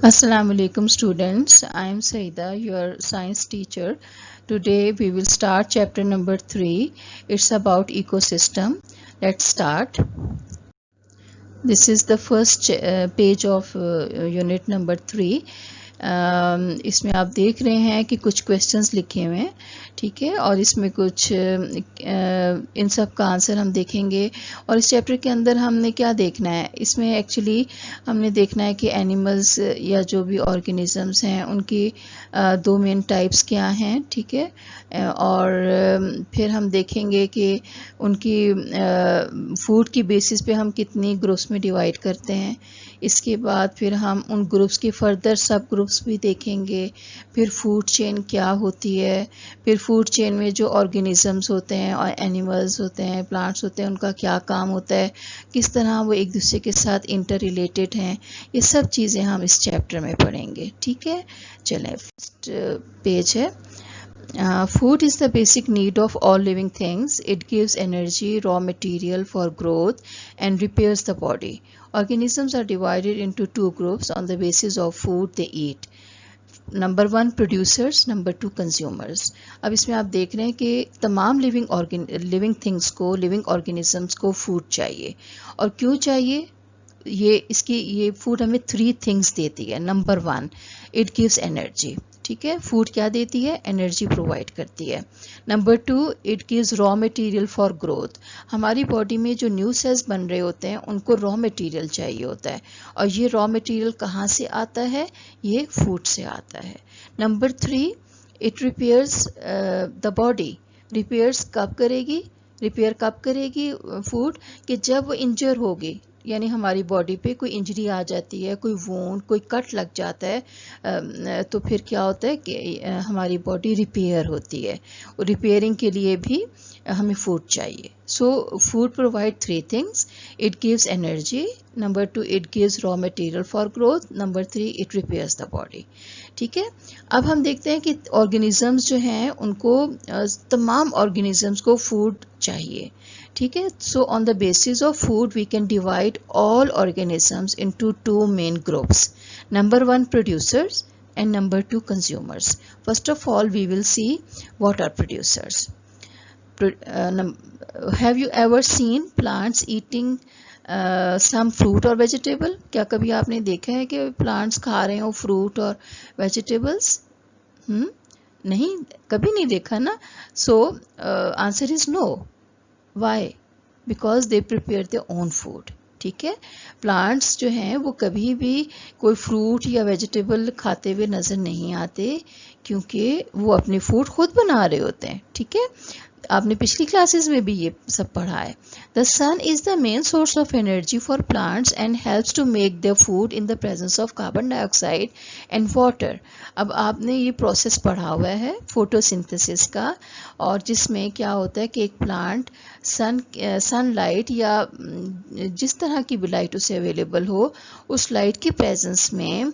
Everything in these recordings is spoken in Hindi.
Assalamu alaikum students. I am Saida, your science teacher. Today we will start chapter number 3. It's about ecosystem. Let's start. This is the first page of unit number 3. इसमें आप देख रहे हैं कि कुछ क्वेश्चंस लिखे हुए हैं, ठीक है, और इसमें कुछ इन सब का आंसर हम देखेंगे। और इस चैप्टर के अंदर हमने क्या देखना है, इसमें एक्चुअली हमने देखना है कि एनिमल्स या जो भी ऑर्गेनिजम्स हैं उनकी दो मेन टाइप्स क्या हैं, ठीक है, और फिर हम देखेंगे कि उनकी फूड की बेसिस पे हम कितनी ग्रुप्स में डिवाइड करते हैं। इसके बाद फिर हम उन ग्रुप्स के फर्दर सब ग्रुप्स भी देखेंगे। फिर फूड चेन क्या होती है, फिर फूड चेन में जो ऑर्गेनिजम्स होते हैं और एनिमल्स होते हैं, प्लांट्स होते हैं, उनका क्या काम होता है, किस तरह वो एक दूसरे के साथ इंटर रिलेटेड हैं, ये सब चीज़ें हम इस चैप्टर में पढ़ेंगे, ठीक है। चलें, फर्स्ट पेज है। Food is the basic need of all living things. It gives energy, raw material for growth, and repairs the body. Organisms are divided into two groups on the basis of food they eat. Number 1 producers, number 2 consumers. अब इसमें आप देख रहे हैं कि तमाम लिविंग थिंग्स को, लिविंग ऑर्गेनिजम्स को फूड चाहिए। और क्यों चाहिए? ये फूड हमें 3 थिंग्स देती है। नंबर 1, इट गिव्स एनर्जी, ठीक है। फूड क्या देती है? एनर्जी प्रोवाइड करती है। Number 2, it gives raw material for growth. हमारी बॉडी में जो न्यू सेल्स बन रहे होते हैं उनको रॉ मटेरियल चाहिए होता है, और ये रॉ मटेरियल कहाँ से आता है? ये फूड से आता है। Number 3, it repairs the body. Repairs कब करेगी? रिपेयर कब करेगी फूड? कि जब वो इंजर होगी, यानी हमारी बॉडी पे कोई इंजरी आ जाती है, कोई वोंड, कोई कट लग जाता है, तो फिर क्या होता है कि हमारी बॉडी रिपेयर होती है। और रिपेयरिंग के लिए भी हमें फूड चाहिए। So food provide 3 things. It gives energy, number 2 it gives raw material for growth, number 3 it repairs the body, ठीक है। अब हम देखते हैं कि ऑर्गेनिजम्स जो हैं उनको तमाम ऑर्गेनिजम्स को फूड चाहिए, ठीक है। So on the basis of food we can divide all organisms into 2 main groups. Number 1 producers and number 2 consumers. First of all we will see what are producers. Have you ever seen plants eating some fruit or vegetable? क्या कभी आपने देखा है कि प्लांट्स खा रहे हो फ्रूट और वेजिटेबल्स? नहीं, कभी नहीं देखा ना। So answer is no. Why? Because they prepare their own food, ठीक है। प्लांट्स जो हैं वो कभी भी कोई फ्रूट या वेजिटेबल खाते हुए नज़र नहीं आते, क्योंकि वो अपने फूड खुद बना रहे होते हैं, ठीक है। आपने पिछली क्लासेस में भी ये सब पढ़ा है। The sun is the main source of energy for plants and helps to make the food in the presence of carbon dioxide and water. अब आपने ये प्रोसेस पढ़ा हुआ है फोटोसिंथेसिस का, और जिसमें क्या होता है कि एक प्लांट सनलाइट या जिस तरह की भी लाइट उसे अवेलेबल हो, उस लाइट की प्रेजेंस में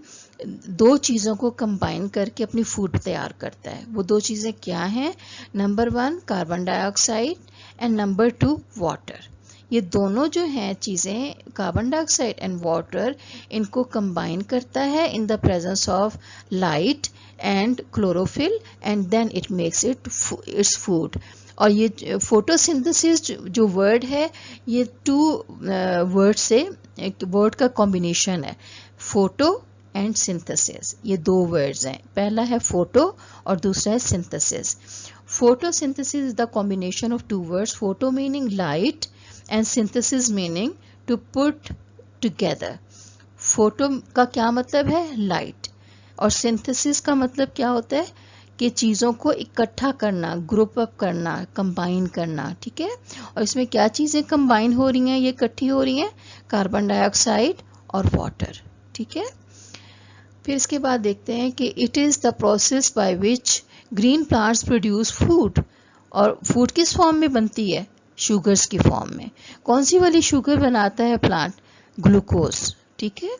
दो चीज़ों को कंबाइन करके अपनी फूड तैयार करता है। वो दो चीज़ें क्या हैं? Number 1 carbon dioxide and number 2 water. ये दोनों जो हैं चीज़ें, कार्बन डाइऑक्साइड एंड वाटर, इनको कंबाइन करता है in the presence of light and chlorophyll, and then it makes its food. और ये फोटोसिंथेसिस जो वर्ड है, ये 2 वर्ड से एक वर्ड का कॉम्बिनेशन है, फोटो एंड सिंथेसिस। ये 2 वर्ड्स हैं, पहला है फोटो और दूसरा है synthesis. Photosynthesis is the combination of 2 words, photo meaning light and synthesis meaning to put together. Photo का क्या मतलब है? लाइट। और सिंथेसिस का मतलब क्या होता है? कि चीज़ों को इकट्ठा करना, ग्रुप अप करना, कंबाइन करना, ठीक है। और इसमें क्या चीज़ें कंबाइन हो रही हैं, ये इकट्ठी हो रही हैं? कार्बन डाइऑक्साइड और वाटर, ठीक है। फिर इसके बाद देखते हैं कि it is the process by which green plants produce food. और फूड किस फॉर्म में बनती है? शुगर्स की फॉर्म में। कौन सी वाली शुगर बनाता है प्लांट? ग्लूकोज, ठीक है।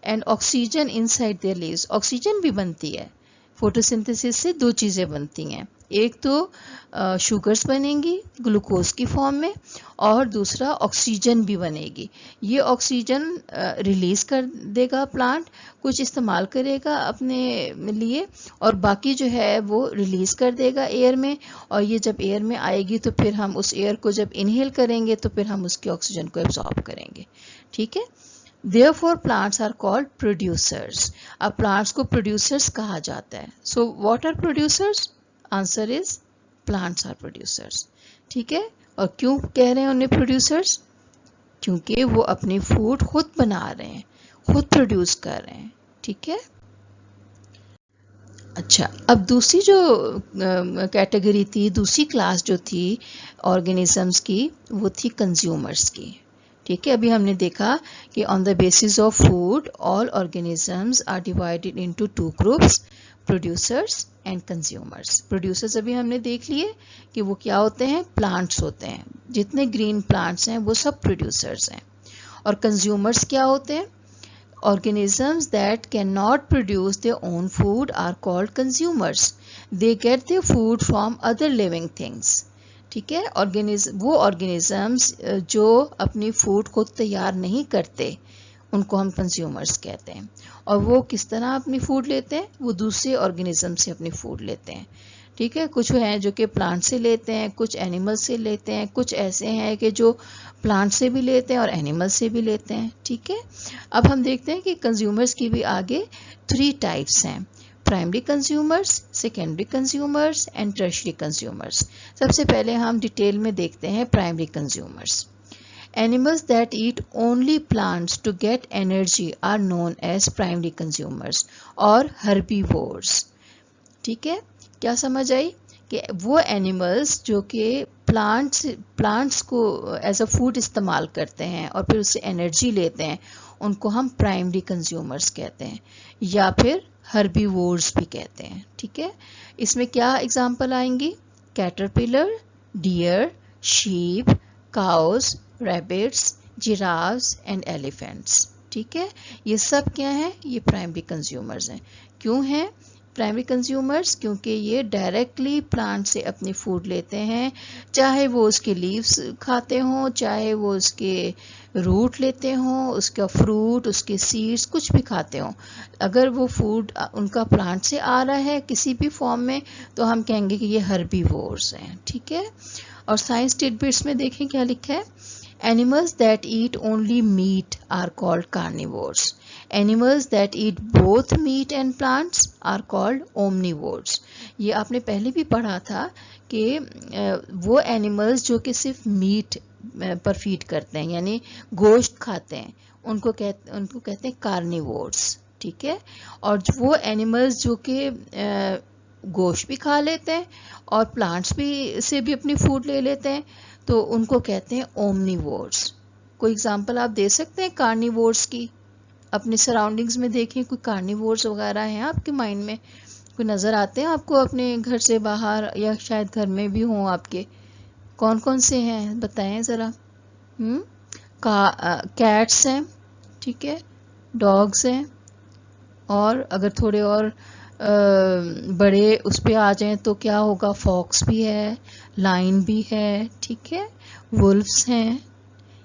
And oxygen inside there leaves, oxygen भी बनती है। फोटोसिंथेसिस से 2 चीज़ें बनती हैं, एक तो शुगर्स बनेंगी ग्लूकोज की फॉर्म में, और दूसरा ऑक्सीजन भी बनेगी। ये ऑक्सीजन रिलीज कर देगा प्लांट, कुछ इस्तेमाल करेगा अपने लिए, और बाकी जो है वो रिलीज कर देगा एयर में। और ये जब एयर में आएगी तो फिर हम उस एयर को जब इनहेल करेंगे तो फिर हम उसकी ऑक्सीजन को एब्जॉर्ब करेंगे। ठीक है, Therefore plants are called producers. अब plants को producers कहा जाता है। So what are producers? Answer is plants are producers. ठीक है, और क्यों कह रहे हैं उन्हें producers? क्योंकि वो अपनी फूड खुद बना रहे हैं, खुद प्रोड्यूस कर रहे हैं। ठीक है, अच्छा, अब दूसरी जो कैटेगरी थी, दूसरी क्लास जो थी ऑर्गेनिजम्स की, वो थी कंज्यूमर्स की। ठीक है, अभी हमने देखा कि on the basis of food all organisms are divided into two groups, producers and consumers. Producers अभी हमने देख लिए कि वो क्या होते हैं, प्लांट्स होते हैं। जितने ग्रीन प्लांट्स हैं वो सब प्रोड्यूसर्स हैं। और कंज्यूमर्स क्या होते हैं, organisms that cannot produce their own food are called consumers. They get their food from other living things. ठीक है, वो ऑर्गेनिजम्स जो अपनी फूड खुद तैयार नहीं करते उनको हम कंज्यूमर्स कहते हैं। और वो किस तरह अपनी फूड लेते हैं, वो दूसरे ऑर्गेनिज्म से अपनी फूड लेते हैं। ठीक है, कुछ हैं जो कि प्लांट से लेते हैं, कुछ एनिमल से लेते हैं, कुछ ऐसे हैं कि जो प्लांट से भी लेते हैं और एनिमल से भी लेते हैं। ठीक है, अब हम देखते हैं कि कंज्यूमर्स की भी आगे 3 टाइप्स हैं, primary consumers, secondary consumers and tertiary consumers. सबसे पहले हम डिटेल में देखते हैं primary consumers. Animals that eat only plants to get energy are known as primary consumers और herbivores। ठीक है, क्या समझ आई कि वो एनिमल्स जो कि प्लांट्स को एज अ फूड इस्तेमाल करते हैं और फिर उससे एनर्जी लेते हैं, उनको हम प्राइमरी कंज्यूमर्स कहते हैं, या फिर हर्बीवोर्स भी कहते हैं। ठीक है, इसमें क्या एग्जांपल आएंगी, caterpillar, deer, sheep, cows, rabbits, giraffes and elephants. ठीक है, ये सब क्या है, ये प्राइमरी कंज्यूमर्स हैं। क्यों हैं प्राइमरी कंज्यूमर्स, क्योंकि ये डायरेक्टली प्लांट से अपनी फूड लेते हैं, चाहे वो उसके लीव्स खाते हों, चाहे वो उसके रूट लेते हों, उसका फ्रूट, उसके सीड्स, कुछ भी खाते हों। अगर वो फूड उनका प्लांट से आ रहा है किसी भी फॉर्म में तो हम कहेंगे कि ये हर्बीवोर्स हैं। ठीक है, और साइंस टिडबिट्स में देखें क्या लिखा है, Animals that eat only meat are called carnivores. Animals that eat both meat and plants are called omnivores. ये आपने पहले भी पढ़ा था कि वो एनिमल्स जो कि सिर्फ मीट पर फीड करते हैं, यानी गोश्त खाते हैं, उनको कहते हैं कार्निवोर्स। ठीक है, और वो एनिमल्स जो कि गोश्त भी खा लेते हैं और प्लांट्स भी से भी अपनी फूड ले लेते हैं, तो उनको कहते हैं ओमनीवोर्स। कोई एग्जांपल आप दे सकते हैं कार्निवोर्स की, अपने सराउंडिंग्स में देखें, कोई कार्निवोर्स वगैरह हैं आपके माइंड में, कोई नज़र आते हैं आपको अपने घर से बाहर, या शायद घर में भी हों आपके, कौन कौन से हैं बताएं ज़रा। कैट्स हैं, ठीक है, डॉग्स हैं, और अगर थोड़े और बड़े उस पे आ जाएं तो क्या होगा, फॉक्स भी है, लाइन भी है, ठीक है, वुल्फ्स हैं,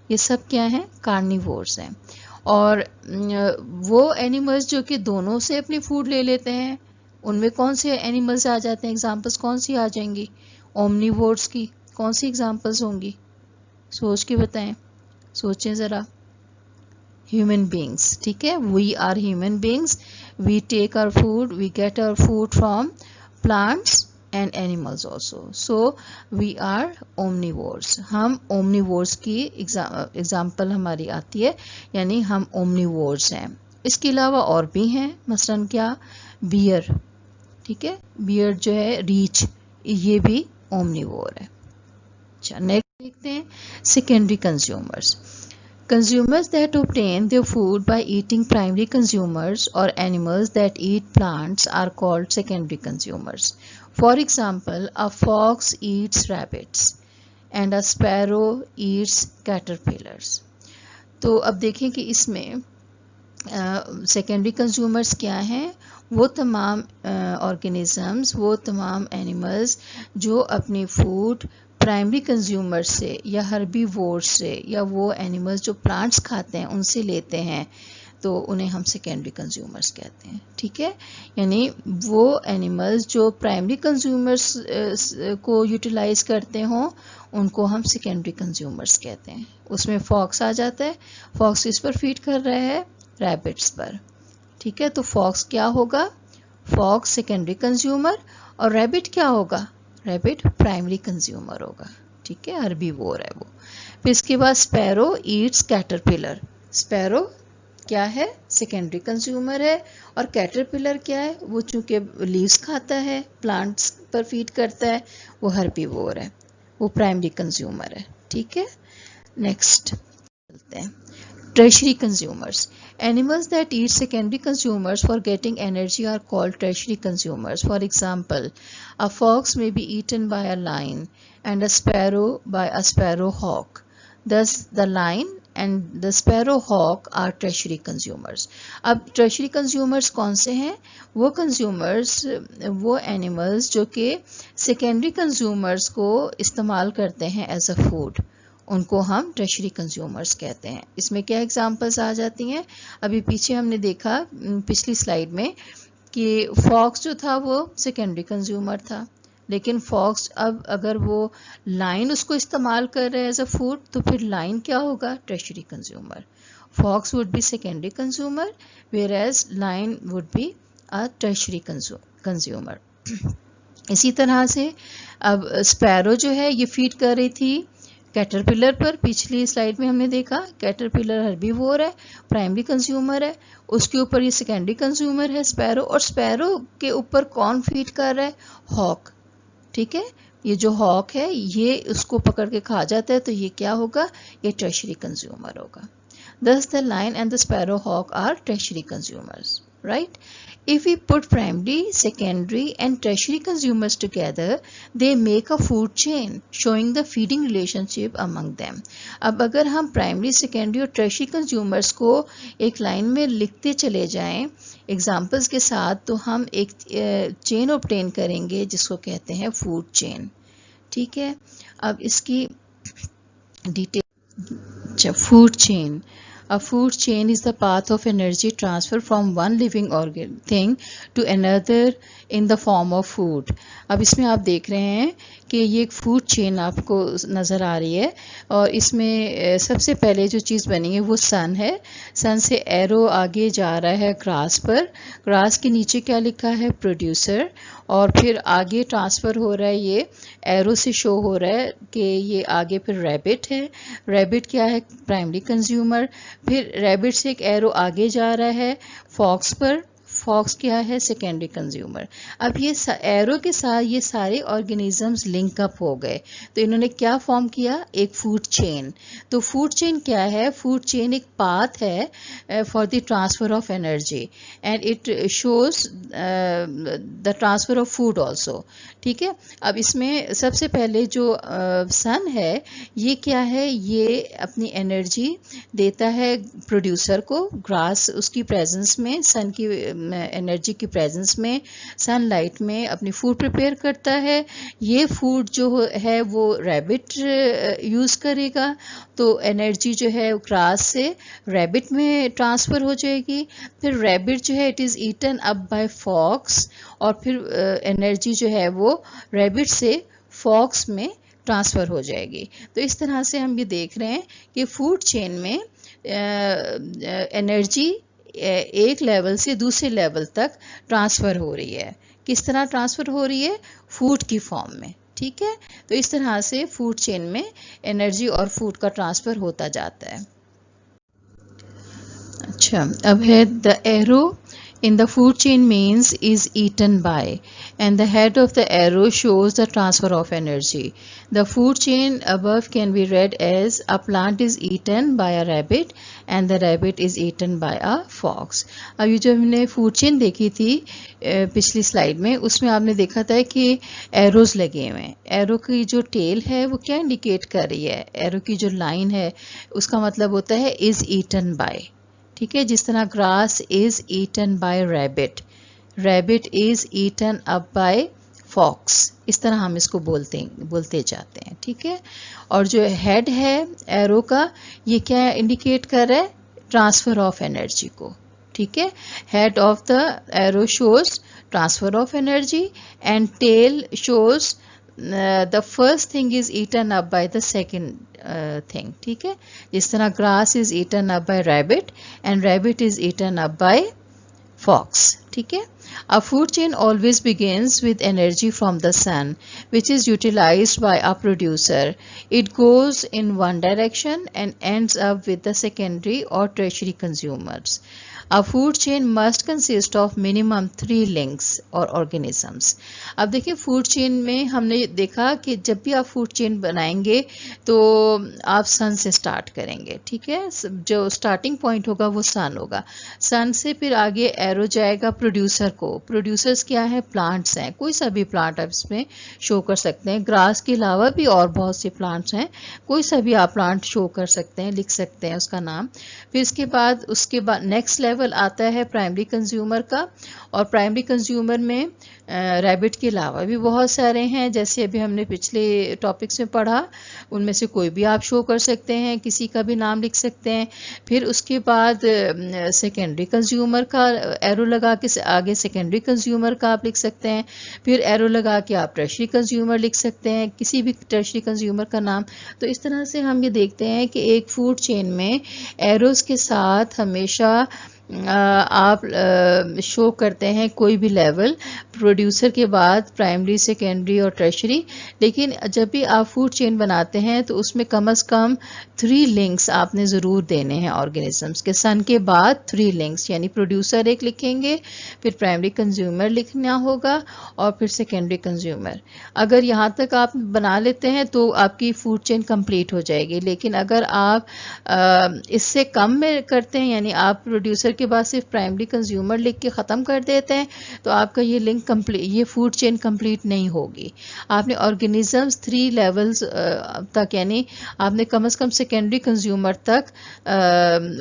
ये सब क्या हैं, कार्निवोर्स हैं। और वो एनिमल्स जो कि दोनों से अपनी फूड ले लेते हैं, उनमें कौन से एनिमल्स आ जाते हैं, एग्जांपल्स कौन सी आ जाएंगी ओमनीवोर्स की, कौन सी एग्जांपल्स होंगी, सोच के बताएं, सोचें ज़रा। ह्यूमन बींग्स, ठीक है, we are human beings, we take our food, we get our food from plants and animals also, so we are omnivores। हम omnivores की एग्जाम्पल हमारी आती है, यानी हम omnivores हैं। इसके अलावा और भी हैं, मसलन क्या, बियर, ठीक है, बियर जो है, रीच, ये भी omnivore है। अच्छा, नेक्स्ट देखते हैं secondary consumers. Consumers that obtain their food by eating primary consumers or animals that eat plants are called secondary consumers. For example, a fox eats rabbits and a sparrow eats caterpillars. तो अब देखें कि इसमें सेकेंडरी कंज्यूमर्स क्या हैं? वो तमाम ऑर्गेनिजम्स, वो तमाम एनिमल्स जो अपनी फूड प्राइमरी कंज्यूमर से या हर्बीवोर से या वो एनिमल्स जो प्लांट्स खाते हैं उनसे लेते हैं, तो उन्हें हम सेकेंडरी कंज्यूमर्स कहते हैं। ठीक है, यानी वो एनिमल्स जो प्राइमरी कंज्यूमर्स को यूटिलाइज करते हों उनको हम सेकेंडरी कंज्यूमर्स कहते हैं। उसमें फॉक्स आ जाता है। फॉक्स किस पर फीड कर रहा है? रैबिट्स पर। ठीक है, तो फॉक्स क्या होगा? फॉक्स सेकेंडरी कंज्यूमर, और रैबिट क्या होगा? रैबिट प्राइमरी कंज्यूमर होगा। ठीक है, हर्बीवोर है वो। फिर इसके बाद स्पैरो ईट्स कैटरपिलर। स्पैरो क्या है? सेकेंडरी कंज्यूमर है। और कैटरपिलर क्या है? वो चूंकि लीव्स खाता है, प्लांट्स पर फीड करता है, वो हर्बीवोर है, वो प्राइमरी कंज्यूमर है। ठीक है, नेक्स्ट चलते हैं। Tertiary consumers. Animals that eat secondary consumers for getting energy are called tertiary consumers. For example, a fox may be eaten by a lion and a sparrow by a sparrowhawk. Thus, the lion and the sparrowhawk are tertiary consumers. अब tertiary consumers कौन से हैं? वो consumers, वो animals जो कि secondary consumers को इस्तेमाल करते हैं as a food, उनको हम टर्शरी कंज्यूमर्स कहते हैं। इसमें क्या एग्जांपल्स आ जाती हैं? अभी पीछे हमने देखा पिछली स्लाइड में कि फॉक्स जो था वो सेकेंडरी कंज्यूमर था, लेकिन फॉक्स अब अगर वो लाइन उसको इस्तेमाल कर रहे हैं एज अ फूड, तो फिर लाइन क्या होगा? Tertiary consumer. Fox would be secondary consumer whereas lion would be a tertiary consumer. इसी तरह से अब स्पैरो जो है ये फीड कर रही थी कैटरपिलर पर। पिछली स्लाइड में हमने देखा कैटरपिलर हर्बीवोर है, प्राइमरी कंज्यूमर है, उसके ऊपर ये सेकेंडरी कंज्यूमर है स्पैरो, और स्पैरो के ऊपर कौन फीड कर रहा है? हॉक। ठीक है, ये जो हॉक है ये उसको पकड़ के खा जाता है, तो ये क्या होगा? ये टर्शरी कंज्यूमर होगा। Thus the lion and the sparrowhawk are tertiary consumers, right? If we put primary, secondary and tertiary consumers together, they make a food chain showing the feeding relationship among them. अब अगर हम primary, secondary और tertiary consumers को एक लाइन में लिखते चले जाएं एग्जाम्पल्स के साथ, तो हम एक चेन ऑब्टेन करेंगे जिसको कहते हैं फूड चेन। ठीक है, अब इसकी detail. Food chain. A food chain is the path of energy transfer from one living thing to another in the form of food. अब इसमें आप देख रहे हैं कि ये एक फूड चेन आपको नज़र आ रही है, और इसमें सबसे पहले जो चीज़ बनी है वो सन है। सन से एरो आगे जा रहा है ग्रास पर, ग्रास के नीचे क्या लिखा है? प्रोड्यूसर, और फिर आगे ट्रांसफ़र हो रहा है, ये एरो से शो हो रहा है कि ये आगे फिर रैबिट है। रैबिट क्या है? Primary consumer. फिर रैबिट से एक एरो आगे जा रहा है फॉक्स पर, फॉक्स क्या है? Secondary consumer. अब ये एरो के साथ ये सारे ऑर्गेनिजम्स लिंक अप हो गए, तो इन्होंने क्या फॉर्म किया? एक फूड चेन। तो फूड चेन क्या है? फूड चेन एक पाथ है for the transfer of energy and it shows the transfer of food also. ठीक है, अब इसमें सबसे पहले जो सन है ये क्या है? ये अपनी एनर्जी देता है प्रोड्यूसर को, ग्रास उसकी प्रेजेंस में, सन की एनर्जी की प्रेजेंस में, सनलाइट में अपनी फूड प्रिपेयर करता है। ये फूड जो है वो रैबिट यूज़ करेगा, तो एनर्जी जो है ग्रास से रैबिट में ट्रांसफ़र हो जाएगी। फिर रैबिट जो है it is eaten up by fox, और फिर एनर्जी जो है वो रैबिट से फॉक्स में ट्रांसफ़र हो जाएगी। तो इस तरह से हम ये देख रहे हैं कि फूड चेन में एनर्जी एक लेवल से दूसरे लेवल तक ट्रांसफ़र हो रही है। किस तरह ट्रांसफ़र हो रही है? फूड की फॉर्म में। ठीक है, तो इस तरह से फूड चेन में एनर्जी और फूड का ट्रांसफ़र होता जाता है। अच्छा, अब है the arrow in the food chain means is eaten by, and the head of the arrow shows the transfer of energy. The food chain above can be read as a plant is eaten by a rabbit and the rabbit is eaten by a fox. अब ये जो हमने फूड चेन देखी थी पिछली स्लाइड में, उसमें आपने देखा था कि एरोज लगे हुए हैं। एरो की जो टेल है वो क्या इंडिकेट कर रही है? एरो की जो लाइन है उसका मतलब होता है इज ईटन बाय। ठीक है, जिस तरह grass is eaten by rabbit, rabbit is eaten up by fox, इस तरह हम इसको बोलते जाते हैं। ठीक है, और जो हेड है एरो का, ये क्या इंडिकेट कर रहा है, ट्रांसफर ऑफ एनर्जी को। ठीक है, head of the arrow shows transfer of energy and tail shows the first thing is eaten up by the second thing. ठीक है, जिस तरह grass is eaten up by rabbit and rabbit is eaten up by fox. ठीक है, a food chain always begins with energy from the sun, which is utilized by a producer. It goes in one direction and ends up with the secondary or tertiary consumers. A food chain must consist of minimum 3 links or organisms. अब देखिए फूड चेन में हमने देखा कि जब भी आप फूड चेन बनाएंगे तो आप सन से स्टार्ट करेंगे। ठीक है, जो स्टार्टिंग पॉइंट होगा वो सन होगा, सन से फिर आगे एरो जाएगा प्रोड्यूसर को। प्रोड्यूसर्स क्या है, प्लांट्स हैं, कोई सा भी प्लांट आप इसमें शो कर सकते हैं, ग्रास के अलावा भी और बहुत से प्लांट्स हैं, कोई सा भी आप प्लांट शो कर सकते हैं, लिख सकते हैं उसका नाम। फिर उसके बाद नेक्स्ट लेवल आता है प्राइमरी कंज्यूमर का, और प्राइमरी कंज्यूमर में रैबिट के अलावा भी बहुत सारे हैं, जैसे अभी हमने पिछले टॉपिक्स में पढ़ा, उनमें से कोई भी आप शो कर सकते हैं, किसी का भी नाम लिख सकते हैं। फिर उसके बाद सेकेंडरी कंज्यूमर का एरो लगा के आगे सेकेंडरी कंज्यूमर का आप लिख सकते हैं, फिर एरो लगा के आप टर्शरी कंज्यूमर लिख सकते हैं, किसी भी टर्शरी कंज्यूमर का नाम। तो इस तरह से हम ये देखते हैं कि एक फूड चेन में एरोज के साथ हमेशा आप शो करते हैं कोई भी लेवल, प्रोड्यूसर के बाद प्राइमरी, सेकेंडरी और टर्शरी। लेकिन जब भी आप फूड चेन बनाते हैं तो उसमें कम से कम 3 लिंक्स आपने ज़रूर देने हैं ऑर्गेनिजम्स के। सन के बाद 3 लिंक्स, यानी प्रोड्यूसर एक लिखेंगे, फिर प्राइमरी कंज्यूमर लिखना होगा और फिर सेकेंडरी कंज्यूमर। अगर यहाँ तक आप बना लेते हैं तो आपकी फूड चेन कंप्लीट हो जाएगी। लेकिन अगर आप इससे कम में करते हैं, यानी आप प्रोड्यूसर के बाद सिर्फ प्राइमरी कंज्यूमर लिख के ख़त्म कर देते हैं, तो आपका ये लिंक कंप्लीट, ये फूड चेन कंप्लीट नहीं होगी। आपने ऑर्गेनिजम्स 3 लेवल्स तक, यानी आपने कम से कम सेकेंडरी कंज्यूमर तक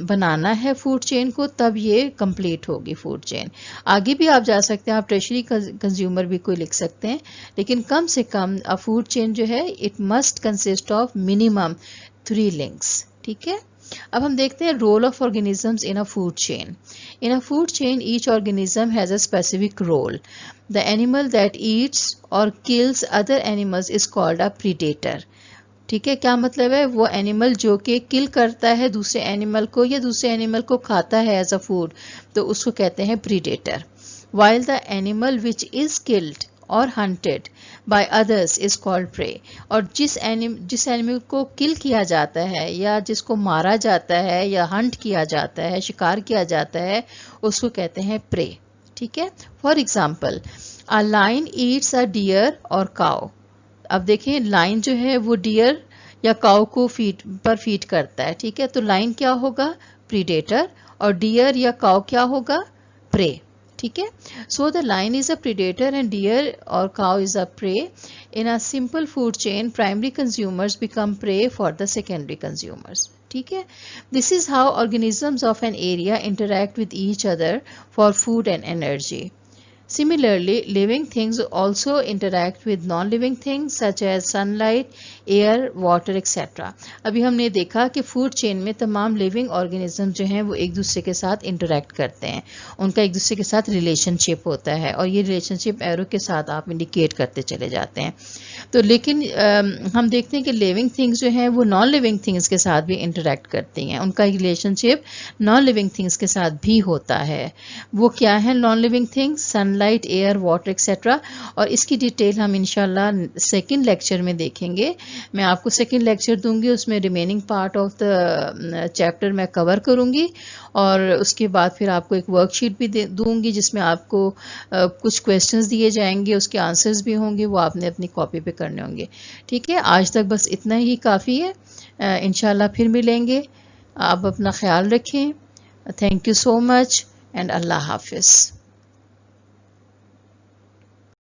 बनाना है फूड चेन को, तब ये कंप्लीट होगी फूड चेन। आगे भी आप जा सकते हैं, आप टर्शरी कंज्यूमर भी कोई लिख सकते हैं, लेकिन कम से कम फूड चेन जो है it must consist of minimum 3 links. ठीक है, अब हम देखते हैं role of organisms in a food chain. In a food chain each organism has a specific role. The animal that eats और kills other animals is called a predator. ठीक है, क्या मतलब है, वो एनिमल जो कि किल करता है दूसरे एनिमल को या दूसरे एनिमल को खाता है एज अ फूड, तो उसको कहते हैं predator. While the animal which is killed और hunted by others is called prey. और जिस एनिमल को किल किया जाता है या जिसको मारा जाता है या हंट किया जाता है, शिकार किया जाता है, उसको कहते हैं प्रे। ठीक है, for example a lion eats a deer और काउ। अब देखें, लाइन जो है वो डियर या काउ को फीड करता है। ठीक है, तो लाइन क्या होगा, प्रीडेटर, और डियर या काउ क्या होगा, प्रे। ठीक है, so the lion is a predator and deer और cow is a prey. In a simple food chain primary consumers become prey for the secondary consumers. ठीक है, this is how organisms of an area interact with each other for food and energy. Similarly, living things also interact with non-living things such as sunlight, air, water, etc. अभी हमने देखा कि फूड चेन में तमाम लिविंग ऑर्गेनिज्म जो हैं वो एक दूसरे के साथ इंटरैक्ट करते हैं, उनका एक दूसरे के साथ रिलेशनशिप होता है, और ये रिलेशनशिप एरो के साथ आप इंडिकेट करते चले जाते हैं। तो लेकिन हम देखते हैं कि लिविंग थिंग्स जो हैं वो नॉन लिविंग थिंग्स के साथ भी इंटरैक्ट करती हैं, उनका रिलेशनशिप नॉन लिविंग थिंग्स के साथ भी होता है। वो क्या है non living things, sunlight, air, water etcetera, और इसकी डिटेल हम इंशाल्लाह सेकंड लेक्चर में देखेंगे। मैं आपको सेकंड लेक्चर दूंगी, उसमें remaining part of the chapter मैं कवर करूंगी, और उसके बाद फिर आपको एक वर्कशीट भी दूंगी जिसमें आपको कुछ क्वेश्चंस दिए जाएंगे, उसके आंसर्स भी होंगे, वो आपने अपनी कॉपी पे करने होंगे। ठीक है, आज तक बस इतना ही काफ़ी है, इंशाल्लाह फिर मिलेंगे। आप अपना ख्याल रखें। Thank you so much and अल्लाह हाफिज़।